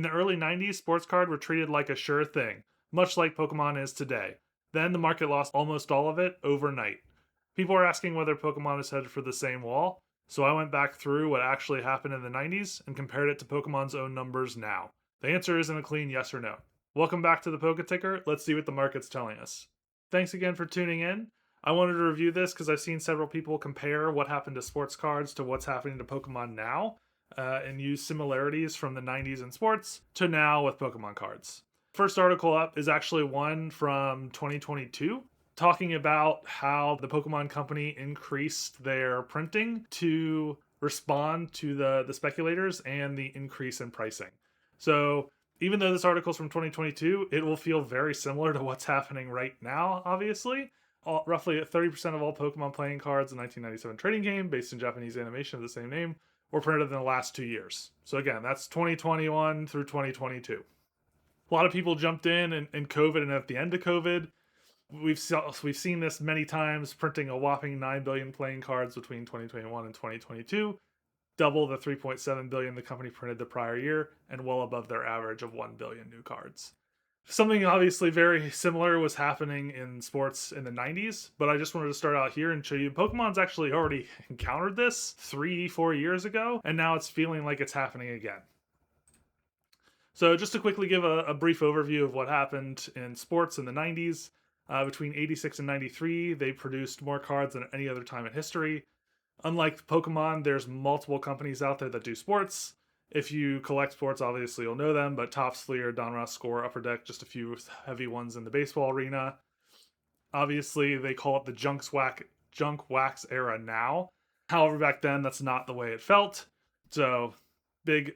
In the early 90s, sports cards were treated like a sure thing, much like Pokemon is today. Then the market lost almost all of it overnight. People are asking whether Pokemon is headed for the same wall, so I went back through what actually happened in the 90s and compared it to Pokemon's own numbers now. The answer isn't a clean yes or no. Welcome back to the Poketicker. Let's see what the market's telling us. Thanks again for tuning in. I wanted to review this because I've seen several people compare what happened to sports cards to what's happening to Pokemon now, and use similarities from the 90s in sports to now with Pokemon cards. First article up is actually one from 2022 talking about how the Pokemon Company increased their printing to respond to the speculators and the increase in pricing. So even though this article is from 2022, it will feel very similar to what's happening right now, obviously. Roughly 30% of all Pokemon playing cards in the 1997 trading game, based in Japanese animation of the same name, were printed in the last 2 years. So again, that's 2021 through 2022. A lot of people jumped in COVID and at the end of COVID. We've seen this many times, printing a whopping 9 billion playing cards between 2021 and 2022, double the 3.7 billion the company printed the prior year, and well above their average of 1 billion new cards. Something obviously very similar was happening in sports in the 90s, but I just wanted to start out here and show you Pokemon's actually already encountered this 3-4 years ago, and now it's feeling like it's happening again. So just to quickly give a brief overview of what happened in sports in the 90s, between 86 and 93, they produced more cards than any other time in history. Unlike Pokemon, there's multiple companies out there that do sports. If you collect sports, obviously you'll know them, but Topps, Fleer, Donruss, Score, Upper Deck, just a few heavy ones in the baseball arena. Obviously, they call it the junk wax era now. However, back then, that's not the way it felt. So, big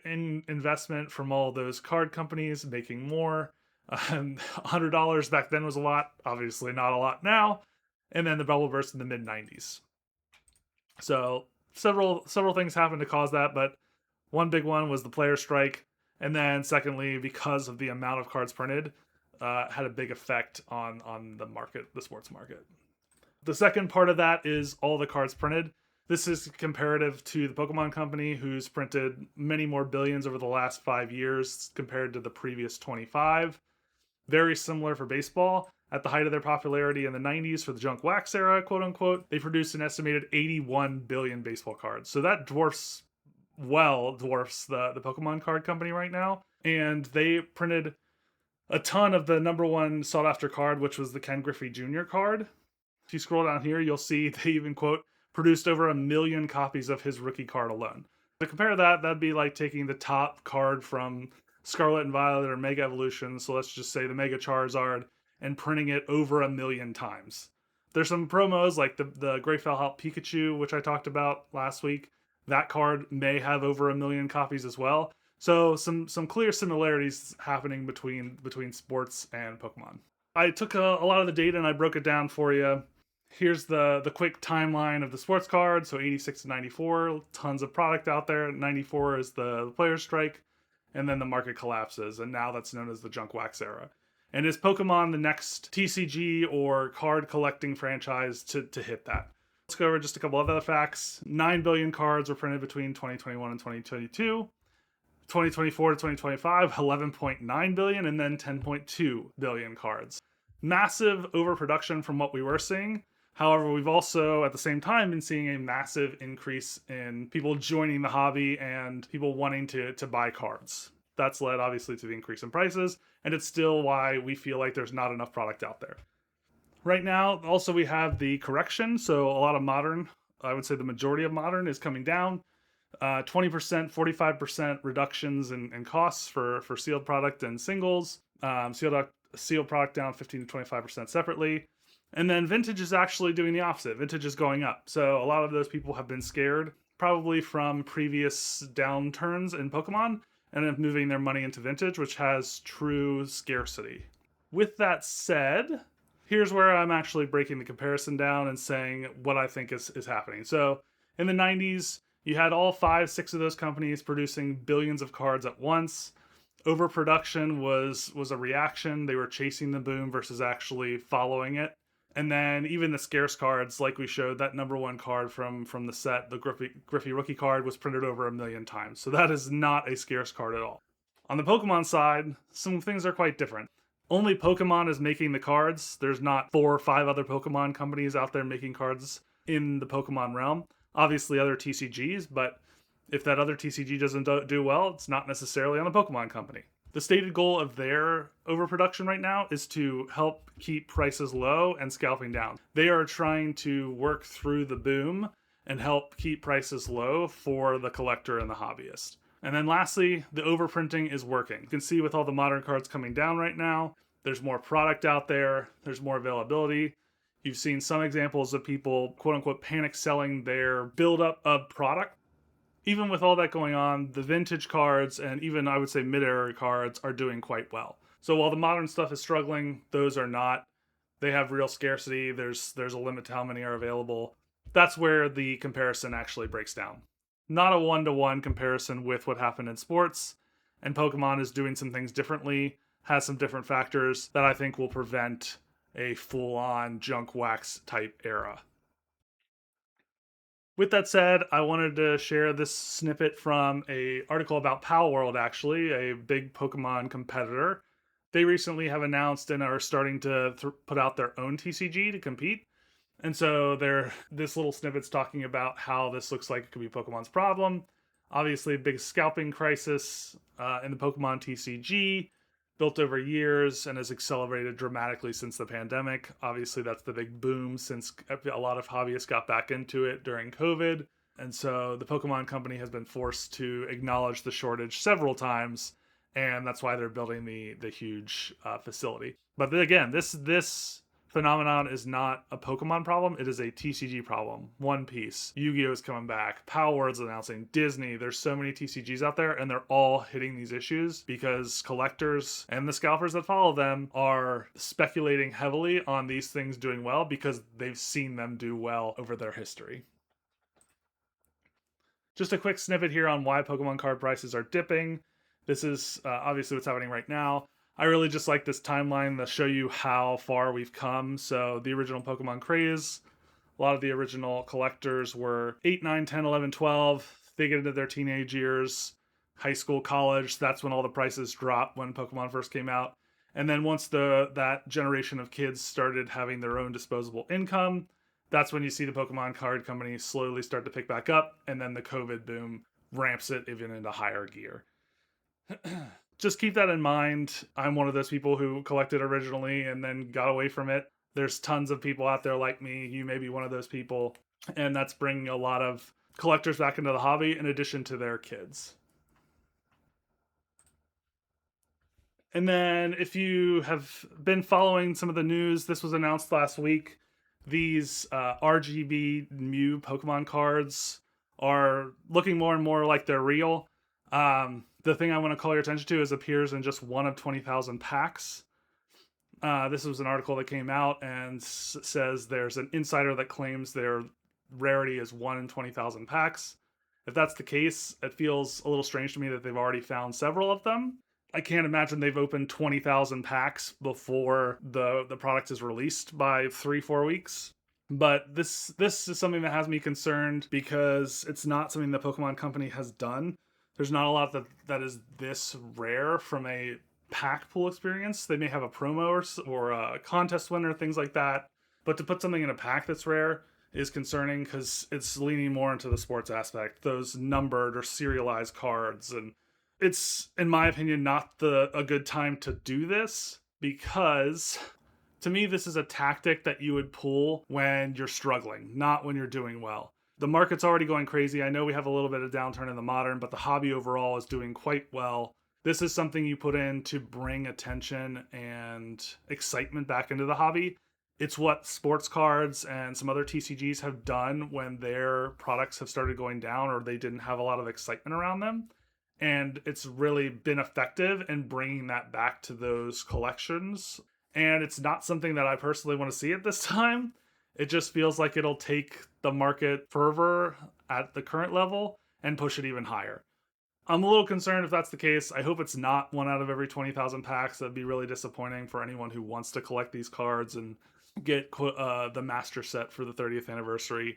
investment from all those card companies making more. $100 back then was a lot. Obviously, not a lot now. And then the bubble burst in the mid-90s. So, several things happened to cause that, but one big one was the player strike, and then secondly, because of the amount of cards printed, had a big effect on the market, the sports market. The second part of that is all the cards printed. This is comparative to the Pokemon Company, who's printed many more billions over the last 5 years compared to the previous 25. Very similar for baseball. At the height of their popularity in the 90s for the junk wax era, quote unquote, they produced an estimated 81 billion baseball cards. So that dwarfs the Pokemon card company right now. And they printed a ton of the number one sought after card, which was the Ken Griffey Jr. card. If you scroll down here, you'll see they even, quote, produced over 1 million copies of his rookie card alone. To compare that, that'd be like taking the top card from Scarlet and Violet or Mega Evolution, so let's just say the Mega Charizard, and printing it over 1 million times. There's some promos like the Great Felhout Pikachu, which I talked about last week. That card may have over 1 million copies as well. So some clear similarities happening between sports and Pokemon. I took a lot of the data and I broke it down for you. Here's the quick timeline of the sports card. So 86 to 94, tons of product out there. 94 is the player strike, and then the market collapses, and now that's known as the junk wax era. And is Pokemon the next TCG or card collecting franchise to hit that? Let's go over just a couple of other facts. 9 billion cards were printed between 2021 and 2022. 2024 to 2025, 11.9 billion, and then 10.2 billion cards. Massive overproduction from what we were seeing. However, we've also, at the same time, been seeing a massive increase in people joining the hobby and people wanting to buy cards. That's led, obviously, to the increase in prices, and it's still why we feel like there's not enough product out there. Right now, also, we have the correction, so a lot of modern, I would say the majority of modern is coming down. 20%, 45% reductions in costs for sealed product and singles. Sealed product down 15 to 25% separately. And then vintage is actually doing the opposite. Vintage is going up. So a lot of those people have been scared, probably from previous downturns in Pokemon, and then moving their money into vintage, which has true scarcity. With that said, here's where I'm actually breaking the comparison down and saying what I think is happening. So in the 90s, you had all 5-6 of those companies producing billions of cards at once. Overproduction was a reaction. They were chasing the boom versus actually following it. And then even the scarce cards, like we showed, that number one card from the set, the Griffey rookie card, was printed over 1 million times. So that is not a scarce card at all. On the Pokemon side, some things are quite different. Only Pokemon is making the cards. There's not 4 or 5 other Pokemon companies out there making cards in the Pokemon realm. Obviously, other TCGs, but if that other TCG doesn't do well, it's not necessarily on the Pokemon company. The stated goal of their overproduction right now is to help keep prices low and scalping down. They are trying to work through the boom and help keep prices low for the collector and the hobbyist. And then lastly, the overprinting is working. You can see with all the modern cards coming down right now, there's more product out there, there's more availability. You've seen some examples of people, quote unquote, panic selling their buildup of product. Even with all that going on, the vintage cards and even I would say mid-era cards are doing quite well. So while the modern stuff is struggling, those are not. They have real scarcity. There's a limit to how many are available. That's where the comparison actually breaks down. Not a one-to-one comparison with what happened in sports, and Pokemon is doing some things differently, has some different factors that I think will prevent a full-on junk wax type era. With that said, I wanted to share this snippet from an article about Pal World, actually, a big Pokemon competitor. They recently have announced and are starting to put out their own TCG to compete. And so this little snippet's talking about how this looks like it could be Pokemon's problem. Obviously, a big scalping crisis in the Pokemon TCG, built over years and has accelerated dramatically since the pandemic. Obviously, that's the big boom since a lot of hobbyists got back into it during COVID. And so the Pokemon company has been forced to acknowledge the shortage several times, and that's why they're building the huge facility. But again, this phenomenon is not a Pokemon problem. It is a TCG problem. One Piece, Yu-Gi-Oh is coming back, Power World's announcing, Disney. There's so many TCGs out there, and they're all hitting these issues because collectors and the scalpers that follow them are speculating heavily on these things doing well because they've seen them do well over their history. Just a quick snippet here on why Pokemon card prices are dipping. This is obviously what's happening right now. I really just like this timeline to show you how far we've come. So the original Pokemon craze, a lot of the original collectors were 8, 9, 10, 11, 12. They get into their teenage years, high school, college. That's when all the prices dropped when Pokemon first came out. And then once that generation of kids started having their own disposable income, that's when you see the Pokemon card companies slowly start to pick back up. And then the COVID boom ramps it even into higher gear. Just keep that in mind. I'm one of those people who collected originally and then got away from it. There's tons of people out there like me. You may be one of those people. And that's bringing a lot of collectors back into the hobby in addition to their kids. And then if you have been following some of the news, this was announced last week. These RGB Mew Pokemon cards are looking more and more like they're real. The thing I want to call your attention to is appears in just one of 20,000 packs. This was an article that came out and says there's an insider that claims their rarity is 1 in 20,000 packs. If that's the case, it feels a little strange to me that they've already found several of them. I can't imagine they've opened 20,000 packs before the product is released by 3-4 weeks. But this is something that has me concerned because it's not something the Pokemon Company has done. There's not a lot that is this rare from a pack pool experience. They may have a promo or a contest winner, things like that. But to put something in a pack that's rare is concerning because it's leaning more into the sports aspect. Those numbered or serialized cards. And it's, in my opinion, not a good time to do this because to me, this is a tactic that you would pull when you're struggling, not when you're doing well. The market's already going crazy. I know we have a little bit of downturn in the modern, but the hobby overall is doing quite well. This is something you put in to bring attention and excitement back into the hobby. It's what sports cards and some other TCGs have done when their products have started going down or they didn't have a lot of excitement around them. And it's really been effective in bringing that back to those collections. And it's not something that I personally want to see at this time. It just feels like it'll take the market fervor at the current level and push it even higher. I'm a little concerned if that's the case. I hope it's not 1 out of every 20,000 packs. That'd be really disappointing for anyone who wants to collect these cards and get the master set for the 30th anniversary.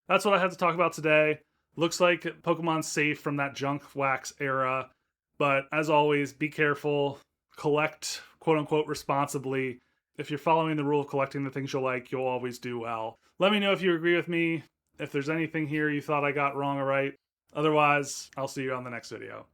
That's what I had to talk about today. Looks like Pokemon's safe from that junk wax era. But as always, be careful, collect quote unquote responsibly. If you're following the rule of collecting the things you like, you'll always do well. Let me know if you agree with me, if there's anything here you thought I got wrong or right. Otherwise, I'll see you on the next video.